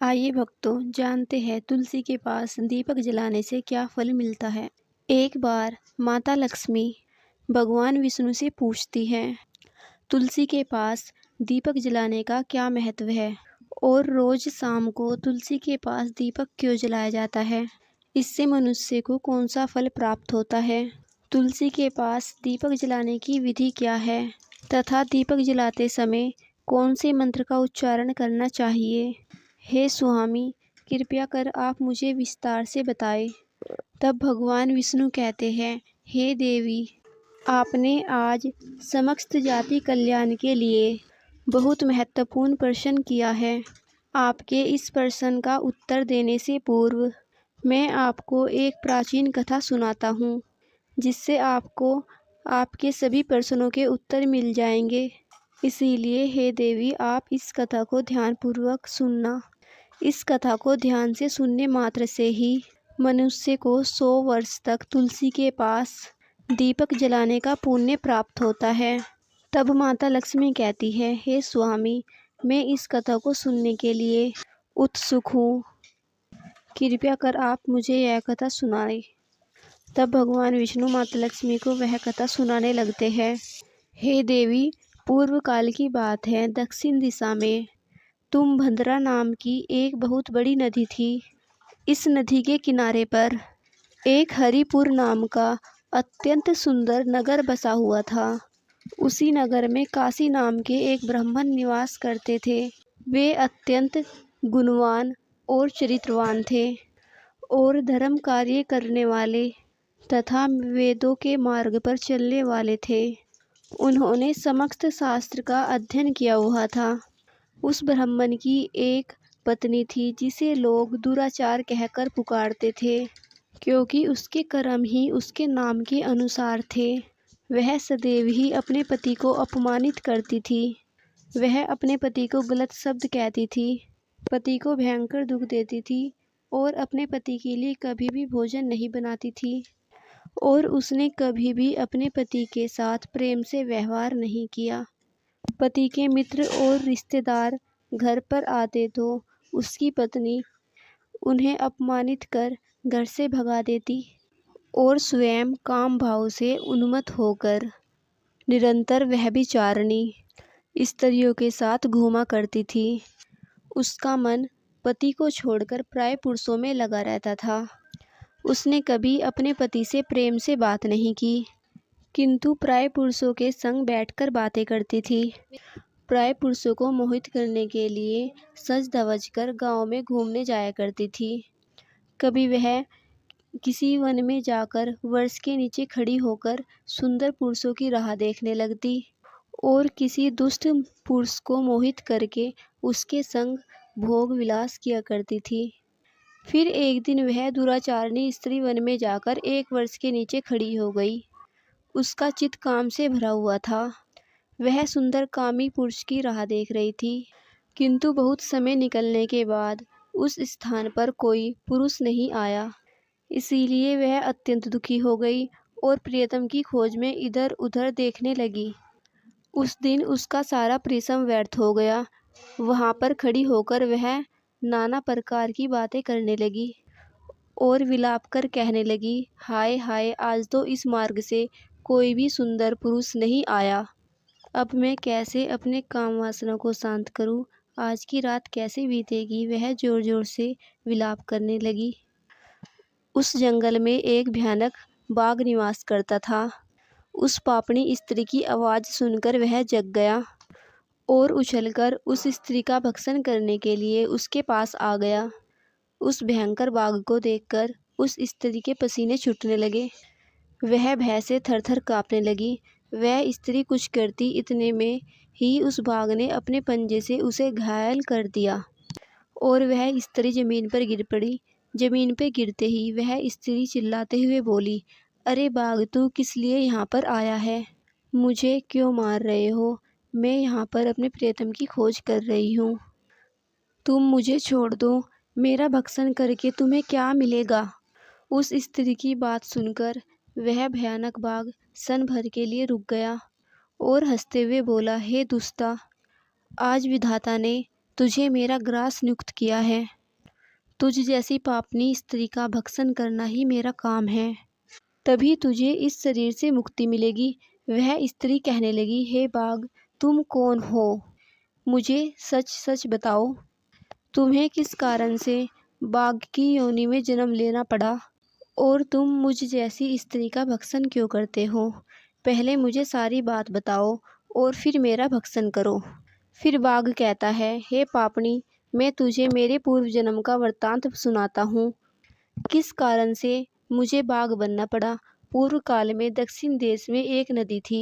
आइए भक्तों, जानते हैं तुलसी के पास दीपक जलाने से क्या फल मिलता है। एक बार माता लक्ष्मी भगवान विष्णु से पूछती हैं, तुलसी के पास दीपक जलाने का क्या महत्व है और रोज शाम को तुलसी के पास दीपक क्यों जलाया जाता है। इससे मनुष्य को कौन सा फल प्राप्त होता है। तुलसी के पास दीपक जलाने की विधि क्या है तथा दीपक जलाते समय कौन से मंत्र का उच्चारण करना चाहिए। हे स्वामी, कृपया कर आप मुझे विस्तार से बताएं। तब भगवान विष्णु कहते हैं, हे देवी, आपने आज समस्त जाति कल्याण के लिए बहुत महत्वपूर्ण प्रश्न किया है। आपके इस प्रश्न का उत्तर देने से पूर्व मैं आपको एक प्राचीन कथा सुनाता हूँ, जिससे आपको आपके सभी प्रश्नों के उत्तर मिल जाएंगे। इसीलिए हे देवी, आप इस कथा को ध्यानपूर्वक सुनना। इस कथा को ध्यान से सुनने मात्र से ही मनुष्य को 100 वर्ष तक तुलसी के पास दीपक जलाने का पुण्य प्राप्त होता है। तब माता लक्ष्मी कहती है, हे स्वामी, मैं इस कथा को सुनने के लिए उत्सुक हूँ। कृपया कर आप मुझे यह कथा सुनाएं। तब भगवान विष्णु माता लक्ष्मी को वह कथा सुनाने लगते हैं। हे देवी, पूर्व काल की बात है। दक्षिण दिशा में तुम्भद्रा नाम की एक बहुत बड़ी नदी थी। इस नदी के किनारे पर एक हरिपुर नाम का अत्यंत सुंदर नगर बसा हुआ था। उसी नगर में काशी नाम के एक ब्राह्मण निवास करते थे। वे अत्यंत गुणवान और चरित्रवान थे और धर्म कार्य करने वाले तथा वेदों के मार्ग पर चलने वाले थे। उन्होंने समस्त शास्त्र का अध्ययन किया हुआ था। उस ब्राह्मण की एक पत्नी थी जिसे लोग दुराचार कहकर पुकारते थे, क्योंकि उसके कर्म ही उसके नाम के अनुसार थे। वह सदैव ही अपने पति को अपमानित करती थी। वह अपने पति को गलत शब्द कहती थी, पति को भयंकर दुख देती थी और अपने पति के लिए कभी भी भोजन नहीं बनाती थी। और उसने कभी भी अपने पति के साथ प्रेम से व्यवहार नहीं किया। पति के मित्र और रिश्तेदार घर पर आते तो उसकी पत्नी उन्हें अपमानित कर घर से भगा देती और स्वयं काम भाव से उन्मत्त होकर निरंतर व्यभिचारिणी स्त्रियों के साथ घूमा करती थी। उसका मन पति को छोड़कर प्राय पुरुषों में लगा रहता था। उसने कभी अपने पति से प्रेम से बात नहीं की, किंतु प्राय पुरुषों के संग बैठकर बातें करती थी। प्राय पुरुषों को मोहित करने के लिए सज धवज कर गाँव में घूमने जाया करती थी। कभी वह किसी वन में जाकर वृक्ष के नीचे खड़ी होकर सुंदर पुरुषों की राह देखने लगती और किसी दुष्ट पुरुष को मोहित करके उसके संग भोग विलास किया करती थी। फिर एक दिन वह दुराचारिणी स्त्री वन में जाकर एक वृक्ष के नीचे खड़ी हो गई। उसका चित्त काम से भरा हुआ था। वह सुंदर कामी पुरुष की राह देख रही थी, किंतु बहुत समय निकलने के बाद उस स्थान पर कोई पुरुष नहीं आया। इसीलिए वह अत्यंत दुखी हो गई और प्रियतम की खोज में इधर उधर देखने लगी। उस दिन उसका सारा परिश्रम व्यर्थ हो गया। वहाँ पर खड़ी होकर वह नाना प्रकार की बातें करने लगी और विलाप कर कहने लगी, हाय हाय, आज तो इस मार्ग से कोई भी सुंदर पुरुष नहीं आया। अब मैं कैसे अपने काम वासना को शांत करूं? आज की रात कैसे बीतेगी? वह जोर जोर से विलाप करने लगी। उस जंगल में एक भयानक बाघ निवास करता था। उस पापणी स्त्री की आवाज़ सुनकर वह जग गया और उछलकर उस स्त्री का भक्षण करने के लिए उसके पास आ गया। उस भयंकर बाघ को देखकर उस स्त्री के पसीने छूटने लगे। वह भय से थरथर कांपने लगी। वह स्त्री कुछ करती इतने में ही उस बाघ ने अपने पंजे से उसे घायल कर दिया और वह स्त्री जमीन पर गिर पड़ी। जमीन पर गिरते ही वह स्त्री चिल्लाते हुए बोली, अरे बाघ, तू किस लिए यहाँ पर आया है? मुझे क्यों मार रहे हो? मैं यहाँ पर अपने प्रियतम की खोज कर रही हूँ। तुम मुझे छोड़ दो। मेरा भक्षण करके तुम्हें क्या मिलेगा? उस स्त्री की बात सुनकर वह भयानक बाघ क्षण भर के लिए रुक गया और हंसते हुए बोला, हे दुष्टा, आज विधाता ने तुझे मेरा ग्रास नियुक्त किया है। तुझ जैसी पापनी स्त्री का भक्षण करना ही मेरा काम है। तभी तुझे इस शरीर से मुक्ति मिलेगी। वह स्त्री कहने लगी, हे बाघ, तुम कौन हो? मुझे सच सच बताओ, तुम्हें किस कारण से बाघ की योनि में जन्म लेना पड़ा और तुम मुझ जैसी स्त्री का भक्षण क्यों करते हो? पहले मुझे सारी बात बताओ और फिर मेरा भक्षण करो। फिर बाघ कहता है, हे पापणी, मैं तुझे मेरे पूर्व जन्म का वृत्तांत सुनाता हूँ। किस कारण से मुझे बाघ बनना पड़ा। पूर्व काल में दक्षिण देश में एक नदी थी।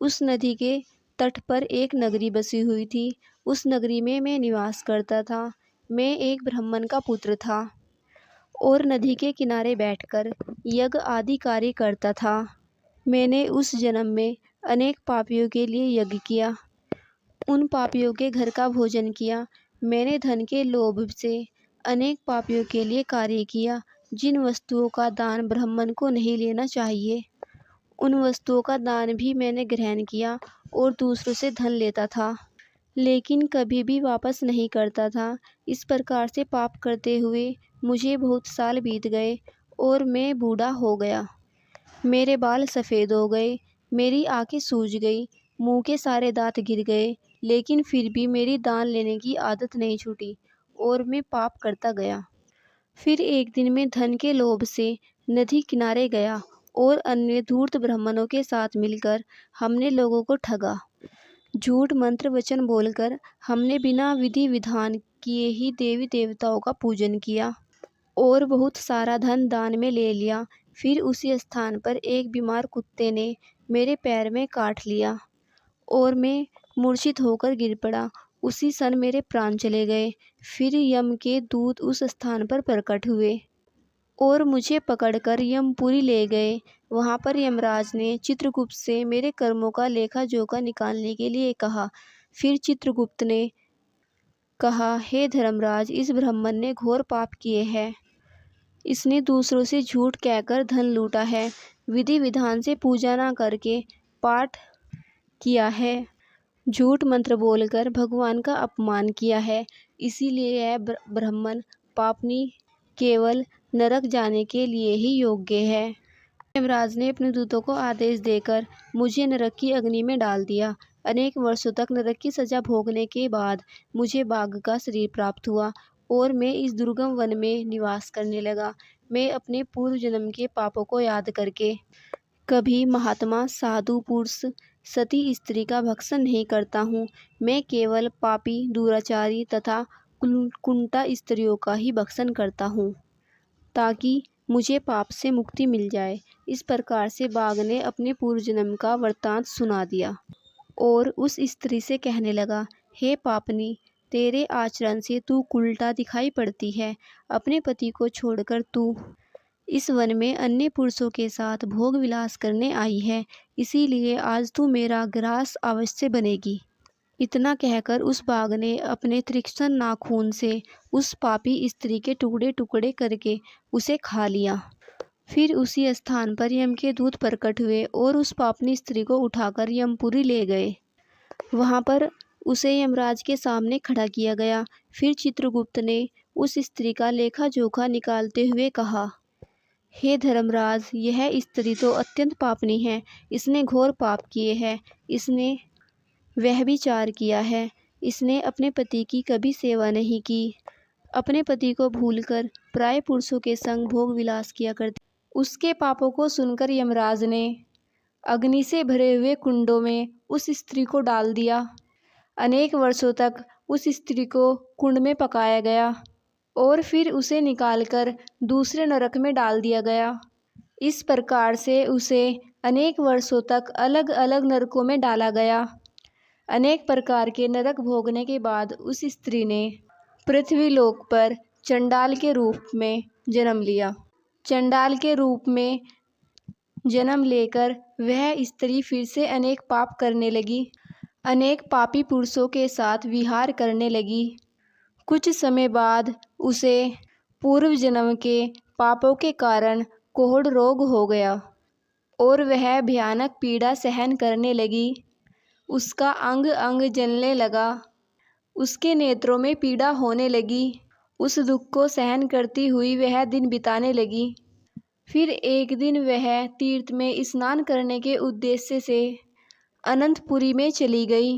उस नदी के तट पर एक नगरी बसी हुई थी। उस नगरी में मैं निवास करता था। मैं एक ब्राह्मण का पुत्र था और नदी के किनारे बैठकर यज्ञ आदि कार्य करता था। मैंने उस जन्म में अनेक पापियों के लिए यज्ञ किया। उन पापियों के घर का भोजन किया। मैंने धन के लोभ से अनेक पापियों के लिए कार्य किया। जिन वस्तुओं का दान ब्राह्मण को नहीं लेना चाहिए, उन वस्तुओं का दान भी मैंने ग्रहण किया और दूसरों से धन लेता था, लेकिन कभी भी वापस नहीं करता था। इस प्रकार से पाप करते हुए मुझे बहुत साल बीत गए और मैं बूढ़ा हो गया। मेरे बाल सफ़ेद हो गए, मेरी आंखें सूज गई, मुंह के सारे दांत गिर गए, लेकिन फिर भी मेरी दान लेने की आदत नहीं छूटी और मैं पाप करता गया। फिर एक दिन मैं धन के लोभ से नदी किनारे गया और अन्य धूर्त ब्राह्मणों के साथ मिलकर हमने लोगों को ठगा। झूठ मंत्र वचन बोलकर हमने बिना विधि विधान किए ही देवी देवताओं का पूजन किया और बहुत सारा धन दान में ले लिया। फिर उसी स्थान पर एक बीमार कुत्ते ने मेरे पैर में काट लिया और मैं मूर्छित होकर गिर पड़ा। उसी क्षण मेरे प्राण चले गए। फिर यम के दूत उस स्थान पर प्रकट हुए और मुझे पकड़कर यमपुरी ले गए। वहाँ पर यमराज ने चित्रगुप्त से मेरे कर्मों का लेखा जोखा निकालने के लिए कहा। फिर चित्रगुप्त ने कहा, हे धर्मराज, इस ब्राह्मण ने घोर पाप किए हैं। इसने दूसरों से झूठ कहकर धन लूटा है, विधि विधान से पूजा न करके पाठ किया है, झूठ मंत्र बोलकर भगवान का अपमान किया है। इसीलिए यह ब्राह्मण पापनी केवल नरक जाने के लिए ही योग्य है। यमराज ने अपने दूतों को आदेश देकर मुझे नरक की अग्नि में डाल दिया। अनेक वर्षों तक नरक की सजा भोगने के बाद मुझे बाघ का शरीर प्राप्त हुआ और मैं इस दुर्गम वन में निवास करने लगा। मैं अपने पूर्व जन्म के पापों को याद करके कभी महात्मा, साधु पुरुष, सती स्त्री का भक्षण नहीं करता हूँ। मैं केवल पापी, दुराचारी तथा कुंटा स्त्रियों का ही भक्षण करता हूँ, ताकि मुझे पाप से मुक्ति मिल जाए। इस प्रकार से बाघ ने अपने पूर्व जन्म का वृत्तांत सुना दिया और उस स्त्री से कहने लगा, हे पापनी, तेरे आचरण से तू उल्टा दिखाई पड़ती है। अपने पति को छोड़कर तू इस वन में अन्य पुरुषों के साथ भोग विलास करने आई है, इसीलिए आज तू मेरा ग्रास अवश्य बनेगी। इतना कहकर उस बाघ ने अपने तीक्ष्ण नाखून से उस पापी स्त्री के टुकड़े टुकड़े करके उसे खा लिया। फिर उसी स्थान पर यम के दूत प्रकट हुए और उस पापनी स्त्री को उठाकर यमपुरी ले गए। वहाँ पर उसे यमराज के सामने खड़ा किया गया। फिर चित्रगुप्त ने उस स्त्री का लेखा जोखा निकालते हुए कहा, हे धर्मराज, यह स्त्री तो अत्यंत पापनी है। इसने घोर पाप किए हैं। इसने व्यभिचार किया है। इसने अपने पति की कभी सेवा नहीं की। अपने पति को भूलकर पराये पुरुषों के संग भोग विलास किया करती। उसके पापों को सुनकर यमराज ने अग्नि से भरे हुए कुंडों में उस स्त्री को डाल दिया। अनेक वर्षों तक उस स्त्री को कुंड में पकाया गया और फिर उसे निकालकर दूसरे नरक में डाल दिया गया। इस प्रकार से उसे अनेक वर्षों तक अलग अलग नरकों में डाला गया। अनेक प्रकार के नरक भोगने के बाद उस स्त्री ने पृथ्वीलोक पर चंडाल के रूप में जन्म लिया। चंडाल के रूप में जन्म लेकर वह स्त्री फिर से अनेक पाप करने लगी। अनेक पापी पुरुषों के साथ विहार करने लगी। कुछ समय बाद उसे पूर्व जन्म के पापों के कारण कोढ़ रोग हो गया और वह भयानक पीड़ा सहन करने लगी। उसका अंग अंग जलने लगा उसके नेत्रों में पीड़ा होने लगी। उस दुख को सहन करती हुई वह दिन बिताने लगी। फिर एक दिन वह तीर्थ में स्नान करने के उद्देश्य से अनंतपुरी में चली गई।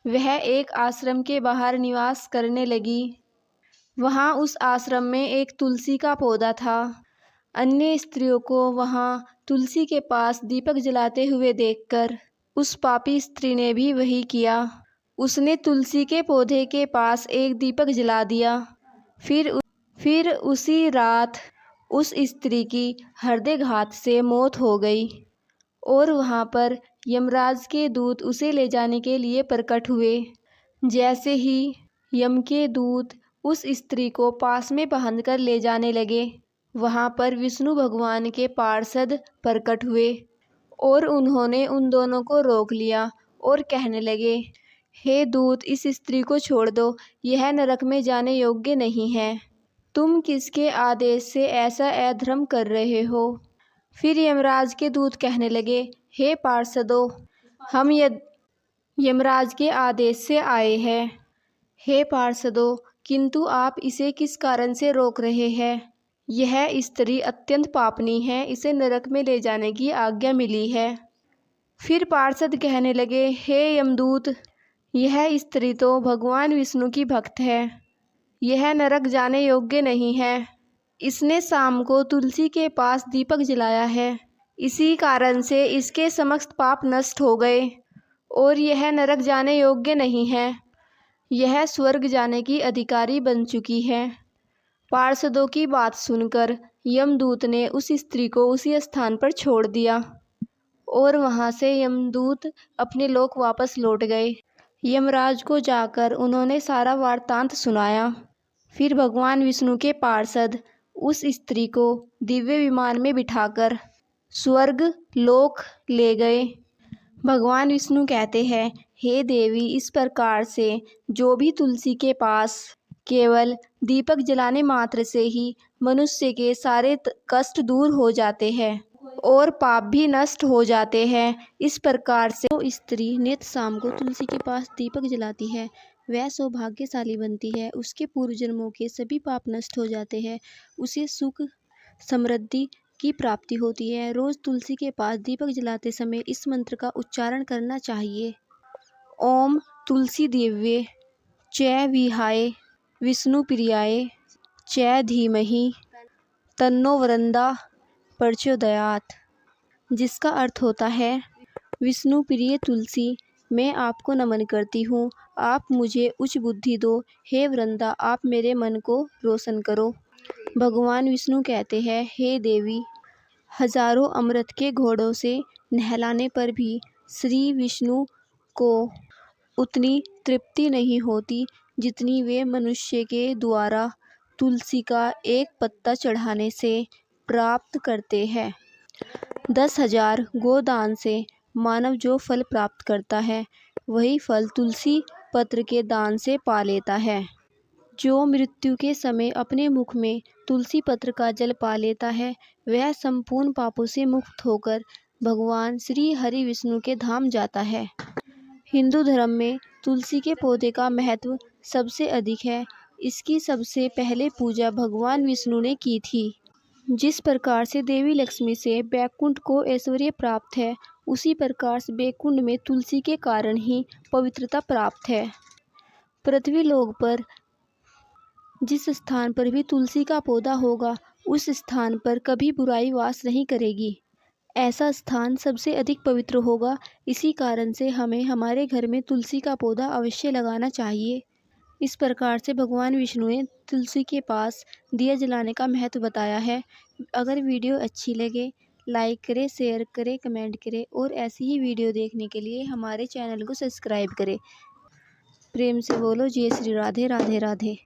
वह एक आश्रम के बाहर निवास करने लगी। वहाँ उस आश्रम में एक तुलसी का पौधा था। अन्य स्त्रियों को वहाँ तुलसी के पास दीपक जलाते हुए देखकर उस पापी स्त्री ने भी वही किया। उसने तुलसी के पौधे के पास एक दीपक जला दिया। फिर उसी रात उस स्त्री की हृदयघात से मौत हो गई और वहाँ पर यमराज के दूत उसे ले जाने के लिए प्रकट हुए। जैसे ही यम के दूत उस स्त्री को पास में बांधकर ले जाने लगे, वहाँ पर विष्णु भगवान के पार्षद प्रकट हुए और उन्होंने उन दोनों को रोक लिया और कहने लगे, हे दूत, इस स्त्री को छोड़ दो, यह नरक में जाने योग्य नहीं है। तुम किसके आदेश से ऐसा अधर्म कर रहे हो? फिर यमराज के दूत कहने लगे, हे पार्षदों, हम यमराज के आदेश से आए हैं। हे पार्षदों, किंतु आप इसे किस कारण से रोक रहे हैं? यह स्त्री अत्यंत पापनी है, इसे नरक में ले जाने की आज्ञा मिली है। फिर पार्षद कहने लगे, हे यमदूत, यह स्त्री तो भगवान विष्णु की भक्त है, यह नरक जाने योग्य नहीं है। इसने शाम को तुलसी के पास दीपक जलाया है, इसी कारण से इसके समस्त पाप नष्ट हो गए और यह नरक जाने योग्य नहीं है। यह स्वर्ग जाने की अधिकारी बन चुकी है। पार्षदों की बात सुनकर यमदूत ने उस स्त्री को उसी स्थान पर छोड़ दिया और वहाँ से यमदूत अपने लोक वापस लौट गए। यमराज को जाकर उन्होंने सारा वृत्तांत सुनाया। फिर भगवान विष्णु के पार्षद उस स्त्री को दिव्य विमान में बिठाकर स्वर्ग लोक ले गए। भगवान विष्णु कहते हैं, हे देवी, इस प्रकार से जो भी तुलसी के पास केवल दीपक जलाने मात्र से ही मनुष्य के सारे कष्ट दूर हो जाते हैं और पाप भी नष्ट हो जाते हैं। इस प्रकार से जो स्त्री नित्य शाम को तुलसी के पास दीपक जलाती है, वह सौभाग्यशाली बनती है। उसके पूर्व जन्मों के सभी पाप नष्ट हो जाते हैं। उसे सुख समृद्धि की प्राप्ति होती है। रोज तुलसी के पास दीपक जलाते समय इस मंत्र का उच्चारण करना चाहिए। ओम तुलसी दिव्ये च विहाय विष्णु प्रियाय च धीमहि तन्नो वृंदा प्रचोदयात्, जिसका अर्थ होता है, विष्णु प्रिय तुलसी, मैं आपको नमन करती हूँ, आप मुझे उच्च बुद्धि दो। हे वृंदा, आप मेरे मन को रोशन करो। भगवान विष्णु कहते हैं, हे देवी, हजारों अमृत के घोड़ों से नहलाने पर भी श्री विष्णु को उतनी तृप्ति नहीं होती जितनी वे मनुष्य के द्वारा तुलसी का एक पत्ता चढ़ाने से प्राप्त करते हैं। 10,000 गोदान से मानव जो फल प्राप्त करता है, वही फल तुलसी पत्र के दान से पा लेता है। जो मृत्यु के समय अपने मुख में तुलसी पत्र का जल पा लेता है, वह संपूर्ण पापों से मुक्त होकर भगवान श्री हरि विष्णु के धाम जाता है। हिंदू धर्म में तुलसी के पौधे का महत्व सबसे अधिक है। इसकी सबसे पहले पूजा भगवान विष्णु ने की थी। जिस प्रकार से देवी लक्ष्मी से बैकुंठ को ऐश्वर्य प्राप्त है, उसी प्रकार से बैकुंठ में तुलसी के कारण ही पवित्रता प्राप्त है। पृथ्वी लोक पर जिस स्थान पर भी तुलसी का पौधा होगा, उस स्थान पर कभी बुराई वास नहीं करेगी। ऐसा स्थान सबसे अधिक पवित्र होगा। इसी कारण से हमें हमारे घर में तुलसी का पौधा अवश्य लगाना चाहिए। इस प्रकार से भगवान विष्णु ने तुलसी के पास दिया जलाने का महत्व बताया है। अगर वीडियो अच्छी लगे, लाइक करें, शेयर करें, कमेंट करें और ऐसी ही वीडियो देखने के लिए हमारे चैनल को सब्सक्राइब करें। प्रेम से बोलो जय श्री राधे राधे राधे।